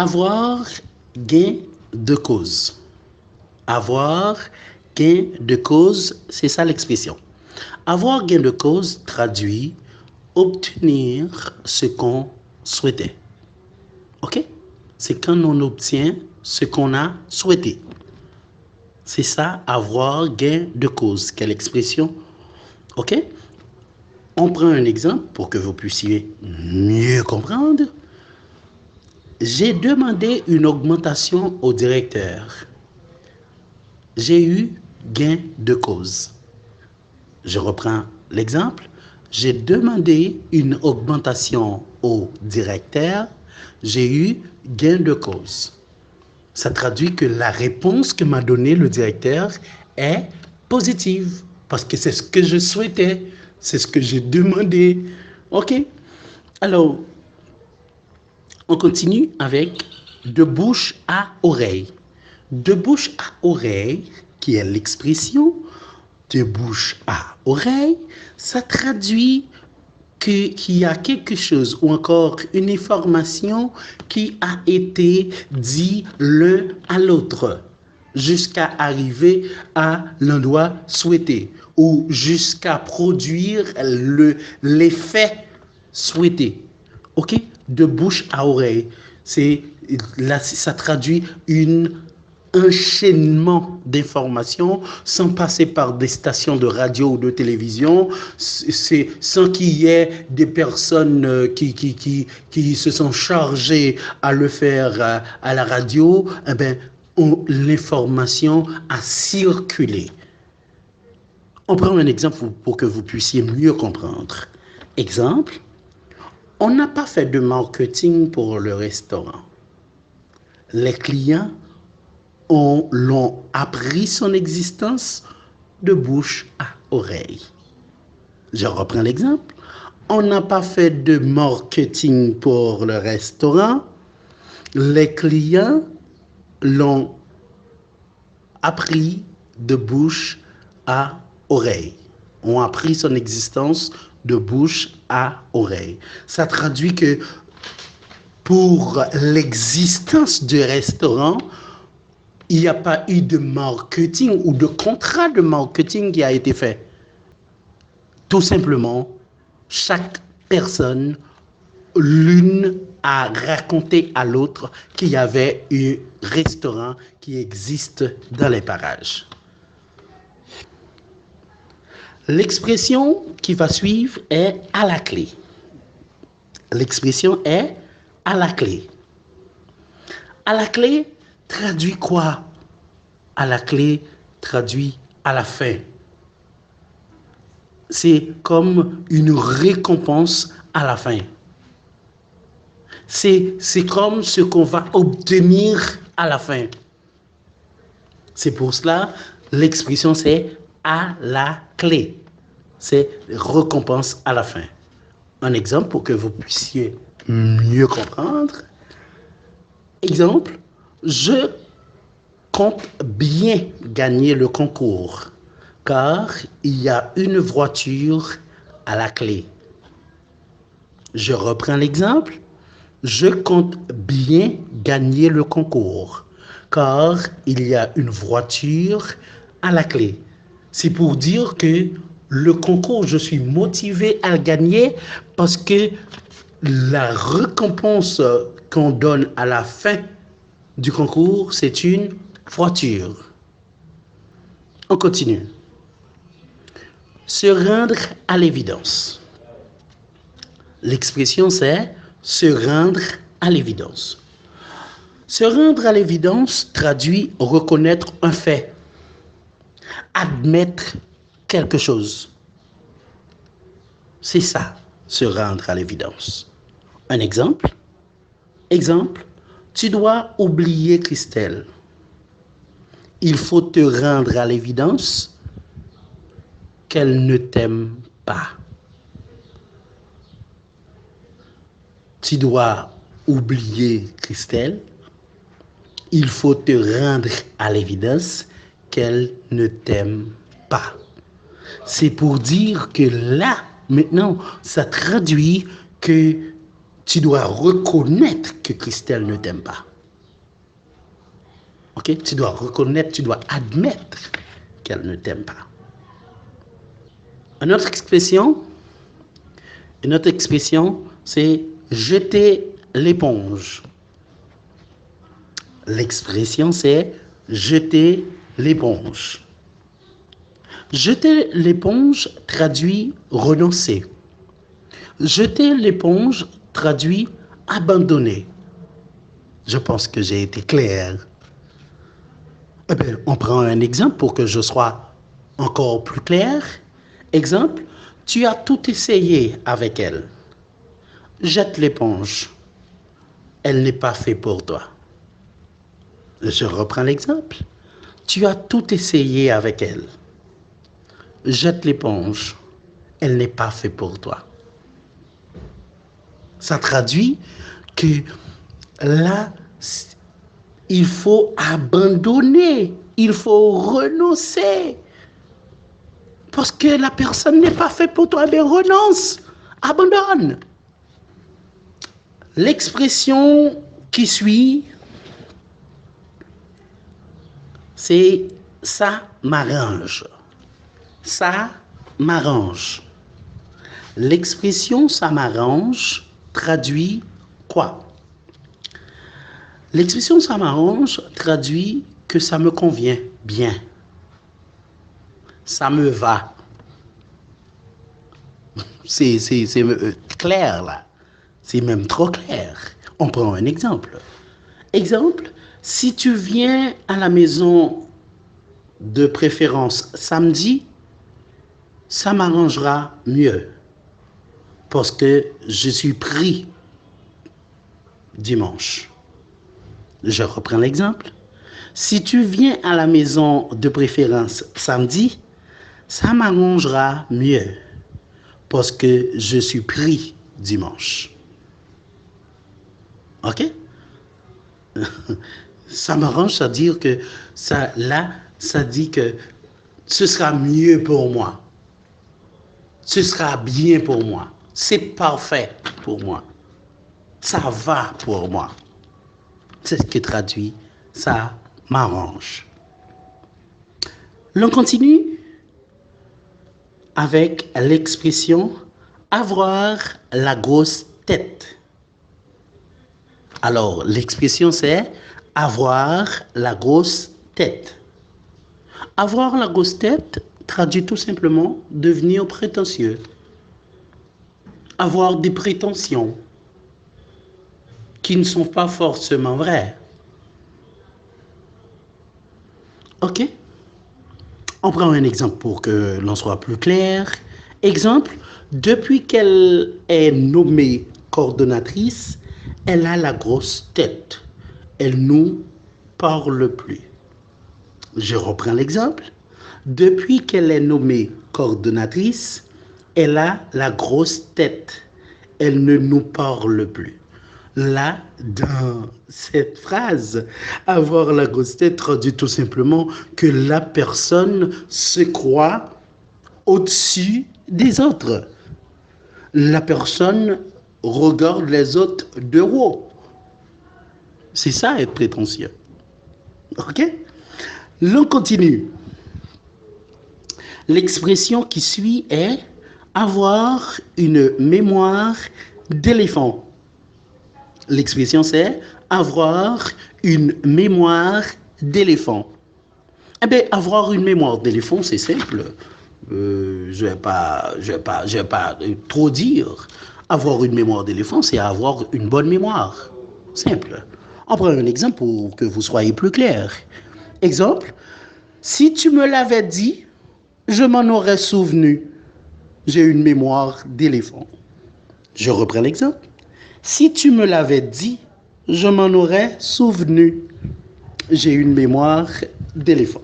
Avoir gain de cause. Avoir gain de cause, c'est ça l'expression. Avoir gain de cause traduit obtenir ce qu'on souhaitait. OK? C'est quand on obtient ce qu'on a souhaité. C'est ça, avoir gain de cause. Quelle expression? OK? On prend un exemple pour que vous puissiez mieux comprendre. J'ai demandé une augmentation au directeur. J'ai eu gain de cause. Je reprends l'exemple. J'ai demandé une augmentation au directeur. J'ai eu gain de cause. Ça traduit que la réponse que m'a donnée le directeur est positive parce que c'est ce que je souhaitais, c'est ce que j'ai demandé. OK? Alors, on continue avec de bouche à oreille. De bouche à oreille, qui est l'expression de bouche à oreille, ça traduit qu'il y a quelque chose ou encore une information qui a été dit l'un à l'autre jusqu'à arriver à l'endroit souhaité ou jusqu'à produire l'effet souhaité. OK? De bouche à oreille. Là, ça traduit un enchaînement d'informations sans passer par des stations de radio ou de télévision, sans qu'il y ait des personnes qui se sont chargées à le faire à la radio. Eh bien, l'information a circulé. On prend un exemple pour que vous puissiez mieux comprendre. Exemple, on n'a pas fait de marketing pour le restaurant. Les clients l'ont appris son existence de bouche à oreille. Je reprends l'exemple. On n'a pas fait de marketing pour le restaurant. Les clients l'ont appris de bouche à oreille. Ont appris son existence de bouche à oreille. Ça traduit que pour l'existence du restaurant, il n'y a pas eu de marketing ou de contrat de marketing qui a été fait. Tout simplement, chaque personne, l'une a raconté à l'autre qu'il y avait un restaurant qui existe dans les parages. L'expression qui va suivre est à la clé. L'expression est à la clé. À la clé traduit quoi? À la clé traduit à la fin. C'est comme une récompense à la fin. C'est comme ce qu'on va obtenir à la fin. C'est pour cela, l'expression c'est à la clé. C'est récompense à la fin. Un exemple pour que vous puissiez mieux comprendre. Exemple, je compte bien gagner le concours car il y a une voiture à la clé. Je reprends l'exemple. Je compte bien gagner le concours car il y a une voiture à la clé. C'est pour dire que le concours, je suis motivé à le gagner parce que la récompense qu'on donne à la fin du concours, c'est une voiture. On continue. Se rendre à l'évidence. L'expression c'est se rendre à l'évidence. Se rendre à l'évidence traduit reconnaître un fait, admettre quelque chose. C'est ça, se rendre à l'évidence. Un exemple. Exemple, tu dois oublier Christelle. Il faut te rendre à l'évidence qu'elle ne t'aime pas. Tu dois oublier Christelle. Il faut te rendre à l'évidence qu'elle ne t'aime pas. C'est pour dire que là, maintenant, ça traduit que tu dois reconnaître que Christelle ne t'aime pas. Ok? Tu dois reconnaître, tu dois admettre qu'elle ne t'aime pas. Une autre expression, c'est jeter l'éponge. L'expression, c'est jeter l'éponge. Jeter l'éponge traduit renoncer. Jeter l'éponge traduit abandonner. Je pense que j'ai été clair. Eh bien, on prend un exemple pour que je sois encore plus clair. Exemple, tu as tout essayé avec elle. Jette l'éponge. Elle n'est pas faite pour toi. Je reprends l'exemple. Tu as tout essayé avec elle. Jette l'éponge. Elle n'est pas faite pour toi. Ça traduit que là, il faut abandonner, il faut renoncer. Parce que la personne n'est pas faite pour toi, mais renonce, abandonne. L'expression qui suit, c'est ça m'arrange. Ça m'arrange. L'expression ça m'arrange traduit quoi? L'expression ça m'arrange traduit que ça me convient bien. Ça me va. C'est clair là. C'est même trop clair. On prend un exemple. Exemple, si tu viens à la maison de préférence samedi, ça m'arrangera mieux. Parce que je suis pris dimanche. Je reprends l'exemple. Si tu viens à la maison de préférence samedi, ça m'arrangera mieux parce que je suis pris dimanche. OK? Ça m'arrange, ça veut dire que ça dit que ce sera mieux pour moi. Ce sera bien pour moi. C'est parfait pour moi. Ça va pour moi. C'est ce qui traduit ça m'arrange. L'on continue avec l'expression avoir la grosse tête. Alors, l'expression c'est avoir la grosse tête. Avoir la grosse tête traduit tout simplement devenir prétentieux. Avoir des prétentions qui ne sont pas forcément vraies. OK? On prend un exemple pour que l'on soit plus clair. Exemple, depuis qu'elle est nommée coordonnatrice, elle a la grosse tête. Elle nous parle plus. Je reprends l'exemple. Depuis qu'elle est nommée coordonnatrice, elle a la grosse tête. Elle ne nous parle plus. Là, dans cette phrase, avoir la grosse tête traduit tout simplement que la personne se croit au-dessus des autres. La personne regarde les autres de haut. C'est ça être prétentieux. OK? L'on continue. L'expression qui suit est avoir une mémoire d'éléphant. L'expression c'est avoir une mémoire d'éléphant. Eh bien, avoir une mémoire d'éléphant, c'est simple. Je vais pas trop dire. Avoir une mémoire d'éléphant, c'est avoir une bonne mémoire. Simple. On prend un exemple pour que vous soyez plus clair. Exemple, si tu me l'avais dit, je m'en aurais souvenu. J'ai une mémoire d'éléphant. Je reprends l'exemple. Si tu me l'avais dit, je m'en aurais souvenu. J'ai une mémoire d'éléphant.